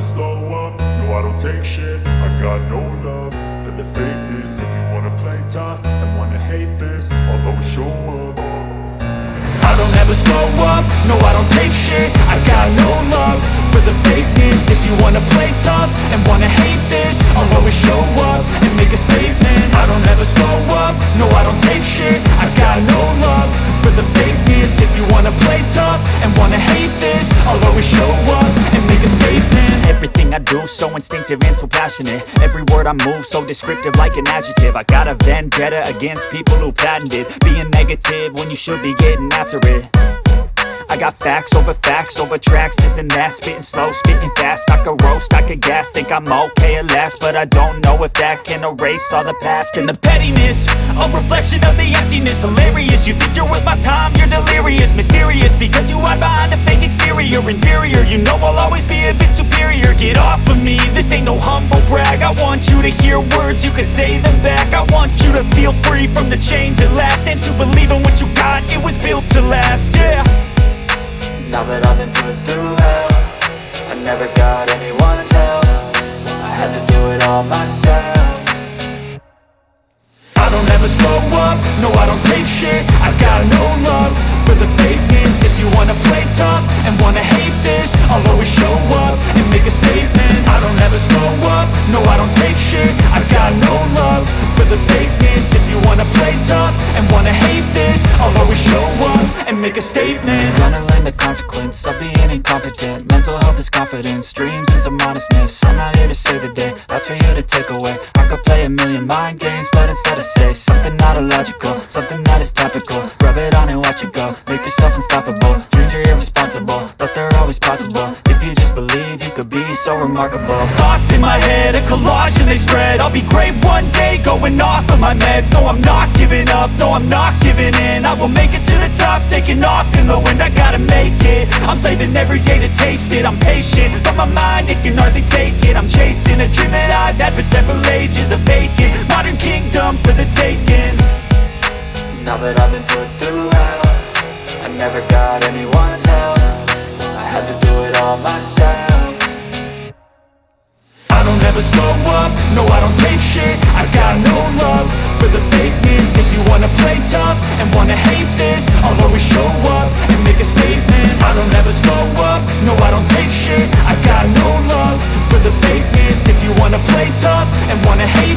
slow up, no I don't take shit. I got no love for the fakeness. If you wanna play tough and wanna hate this, I'll always show up. I don't ever slow up, no I don't take shit. I got no love for the fakeness. If you wanna play tough and wanna hate this, I'll always show up and make a statement. I don't ever slow up, no I don't take shit. I got no love for the fakeness. If you wanna play tough and wanna hate this, I'll always show up and make a statement. Everything I do so instinctive and so passionate. Every word I move so descriptive like an adjective. I got a vendetta against people who patented being negative when you should be getting after it. I got facts over tracks, this and that. Spitting slow, spitting fast, I could roast, I could gas. Think I'm okay at last, but I don't know if that can erase all the past. And the pettiness, a reflection of the emptiness. Hilarious, you think you're worth my time, you're delirious. Mysterious, because you hide behind a fake exterior. Inferior, you know I'll always be a bit superior. Get off of me, this ain't no humble brag. I want you to hear words, you can say them back. I want you to feel free from the chains at last, and to believe in what you got, it was built to last, yeah. Now that I've been put through hell, I never got anyone's help. I had to do it all myself. I don't ever slow up, no I don't take shit. I got no love for the fakeness. If you wanna play tough and wanna hate this, I'll always show up and make a statement. I don't ever slow up, no I don't take shit. I got no love for the fakeness. If you wanna play tough and wanna hate this, I'll always show up and make a statement. Gonna learn the consequence of being incompetent. Mental health is confidence, dreams and some honestness. I'm not here to save the day, that's for you to take away. I could play a million mind games, but instead I say something not illogical, something that is topical. Rub it on and watch it go, make yourself unstoppable. Dreams are irresponsible, but they're always possible. If you just believe, you could be so remarkable. Thoughts in my head, a collage and they spread. I'll be great one day, going off of my meds. No, I'm not giving up, no, I'm not giving in. I will make it to the top, taking off in the wind. I gotta make it, I'm saving every day to taste it. I'm patient, but my mind, it can hardly take it. I'm chasing a dream that I've had for several ages. A vacant, modern kingdom for the taking. Now that I've been put through hell, I never got anyone's help. I had to do it all myself. I don't ever slow up, no I don't take shit. I got no love for the fakeness. If you wanna play tough and wanna hate this, I'll always show up and make a statement. I don't ever slow up, no I don't take shit. I got no love for the fakeness. If you wanna play tough and wanna hate